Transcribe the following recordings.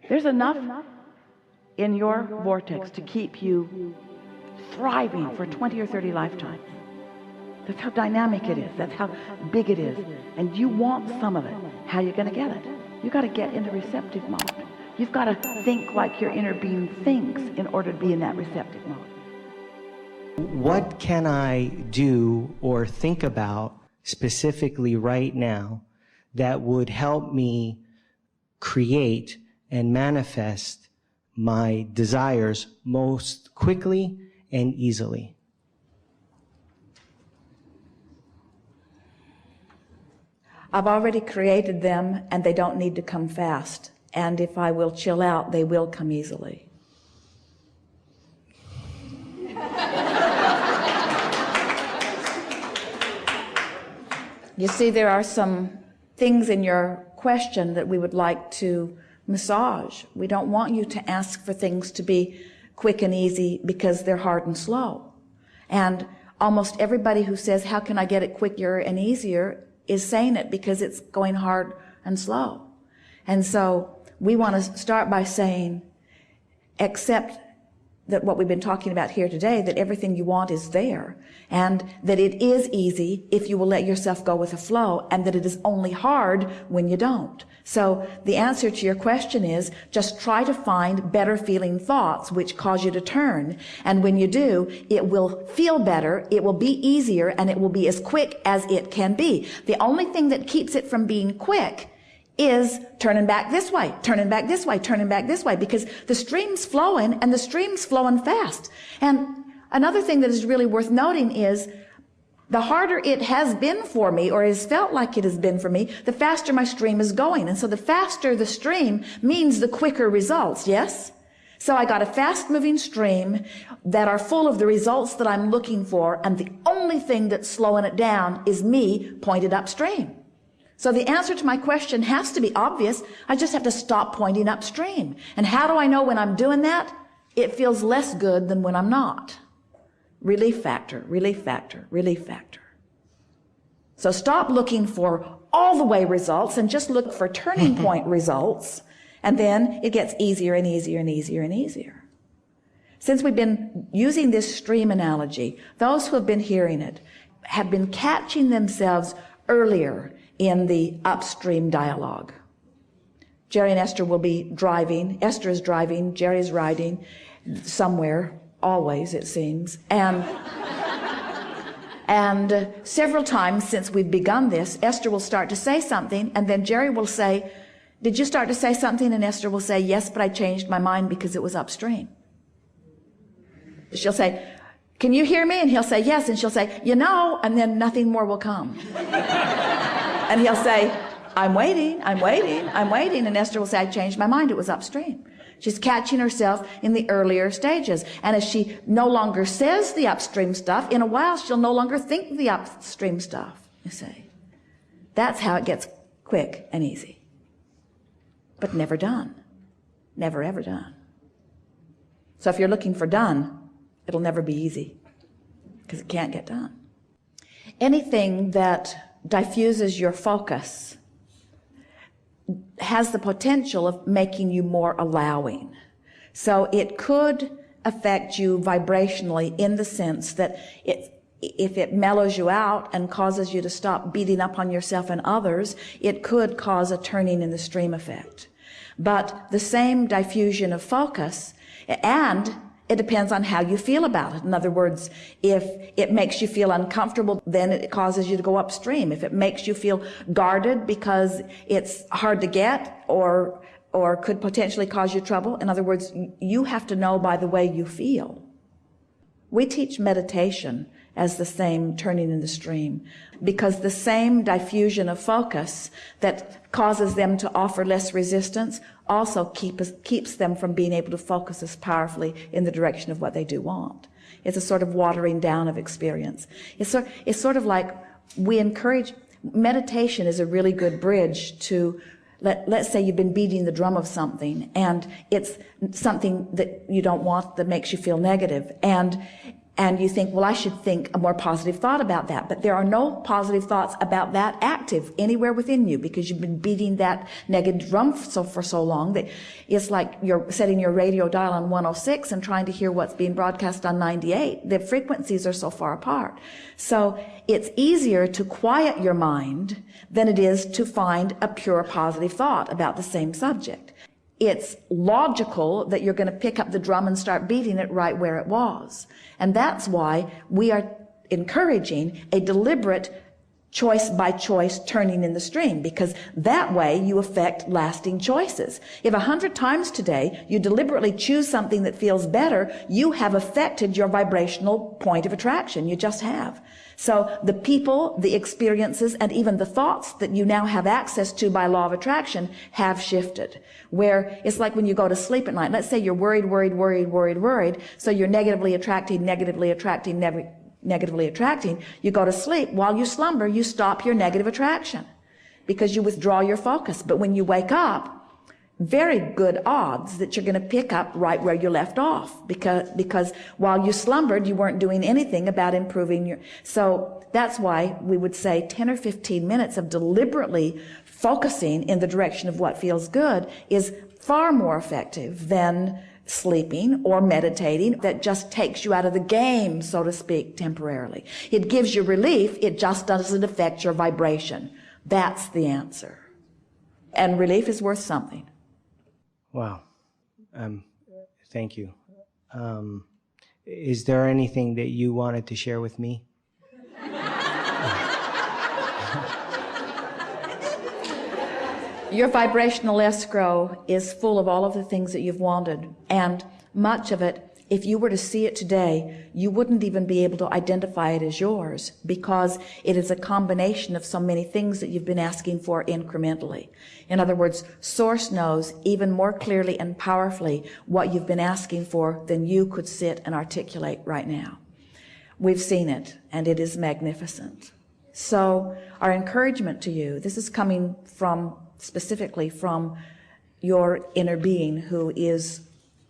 There's enough in your vortex to keep you thriving for 20 or 30 lifetimes. That's how dynamic it is. That's how big it is. And you want some of it. How are you going to get it? You got to get into receptive mode. You've got to think like your inner being thinks in order to be in that receptive mode. What can I do or think about specifically right now that would help me create and manifest my desires most quickly and easily? I've already created them, and they don't need to come fast. And if I will chill out, they will come easily. You see, there are some things in your question that we would like to massage. We don't want you to ask for things to be quick and easy because they're hard and slow. And almost everybody who says, how can I get it quicker and easier, is saying it because it's going hard and slow. And so we want to start by saying, accept that what we've been talking about here today, that everything you want is there, and that it is easy if you will let yourself go with the flow, and that it is only hard when you don't. So the answer to your question is just try to find better feeling thoughts which cause you to turn. And when you do, it will feel better, it will be easier, and it will be as quick as it can be. The only thing that keeps it from being quick is turning back this way, turning back this way, turning back this way, because the stream's flowing and the stream's flowing fast. And another thing that is really worth noting is the harder it has been for me, or has felt like it has been for me, the faster my stream is going. And so the faster the stream means the quicker results, yes? So I got a fast-moving stream that are full of the results that I'm looking for, and the only thing that's slowing it down is me pointed upstream. So the answer to my question has to be obvious. I just have to stop pointing upstream. And how do I know when I'm doing that? It feels less good than when I'm not. Relief factor, relief factor, relief factor. So stop looking for all the way results and just look for turning point results. And then it gets easier and easier and easier and easier. Since we've been using this stream analogy, those who have been hearing it have been catching themselves earlier in the upstream dialogue. Jerry and Esther will be driving. Esther is driving. Jerry is riding somewhere, always it seems. And several times since we've begun this, Esther will start to say something, and then Jerry will say, did you start to say something? And Esther will say, yes, but I changed my mind because it was upstream. She'll say, can you hear me? And he'll say, yes. And she'll say, you know, and then nothing more will come. And he'll say, I'm waiting, I'm waiting, I'm waiting. And Esther will say, I changed my mind. It was upstream. She's catching herself in the earlier stages. And as she no longer says the upstream stuff, in a while she'll no longer think the upstream stuff, you see. That's how it gets quick and easy. But never done. Never, ever done. So if you're looking for done, it'll never be easy because it can't get done. Anything that diffuses your focus has the potential of making you more allowing. So it could affect you vibrationally in the sense that if it mellows you out and causes you to stop beating up on yourself and others, it could cause a turning in the stream effect. But the same diffusion of focus, and it depends on how you feel about it. In other words, if it makes you feel uncomfortable, then it causes you to go upstream. If it makes you feel guarded because it's hard to get or could potentially cause you trouble, in other words, you have to know by the way you feel. We teach meditation as the same turning in the stream, because the same diffusion of focus that causes them to offer less resistance also keeps them from being able to focus as powerfully in the direction of what they do want. It's a sort of watering down of experience. It's sort of like we encourage, meditation is a really good bridge to, let's say you've been beating the drum of something, and it's something that you don't want that makes you feel negative. And And you think, well, I should think a more positive thought about that. But there are no positive thoughts about that active anywhere within you, because you've been beating that negative drum for so long that it's like you're setting your radio dial on 106 and trying to hear what's being broadcast on 98. The frequencies are so far apart. So it's easier to quiet your mind than it is to find a pure positive thought about the same subject. It's logical that you're going to pick up the drum and start beating it right where it was. And that's why we are encouraging a deliberate choice by choice turning in the stream, because that way you affect lasting choices. If 100 times today you deliberately choose something that feels better, you have affected your vibrational point of attraction. You just have. So the people, the experiences, and even the thoughts that you now have access to by law of attraction have shifted. Where it's like when you go to sleep at night. Let's say you're worried. So you're negatively attracting. You go to sleep. While you slumber, you stop your negative attraction because you withdraw your focus. But when you wake up, very good odds that you're going to pick up right where you left off, because while you slumbered, you weren't doing anything about improving your. So that's why we would say 10 or 15 minutes of deliberately focusing in the direction of what feels good is far more effective than sleeping or meditating that just takes you out of the game, so to speak, temporarily. It gives you relief. It just doesn't affect your vibration. That's the answer. And relief is worth something. Wow. Thank you. Is there anything that you wanted to share with me? Your vibrational escrow is full of all of the things that you've wanted. And much of it, if you were to see it today, you wouldn't even be able to identify it as yours, because it is a combination of so many things that you've been asking for incrementally. In other words, Source knows even more clearly and powerfully what you've been asking for than you could sit and articulate right now. We've seen it, and it is magnificent. So our encouragement to you, this is coming specifically from your inner being, who is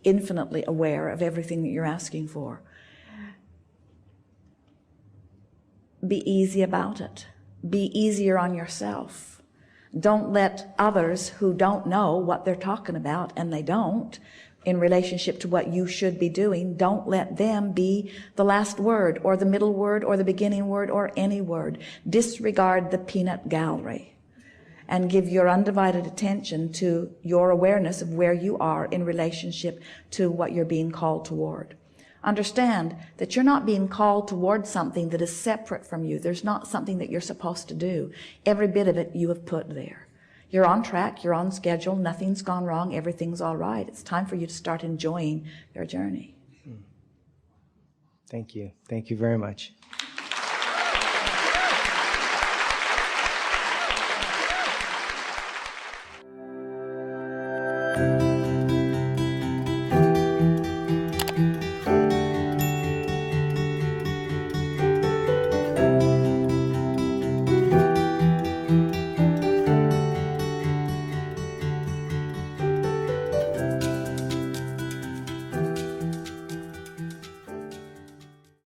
infinitely aware of everything that you're asking for. Be easy about it. Be easier on yourself. Don't let others who don't know what they're talking about, and they don't, in relationship to what you should be doing, don't let them be the last word or the middle word or the beginning word or any word. Disregard the peanut gallery and give your undivided attention to your awareness of where you are in relationship to what you're being called toward. Understand that you're not being called toward something that is separate from you. There's not something that you're supposed to do. Every bit of it you have put there. You're on track, you're on schedule, nothing's gone wrong, everything's all right. It's time for you to start enjoying your journey. Thank you. Thank you very much.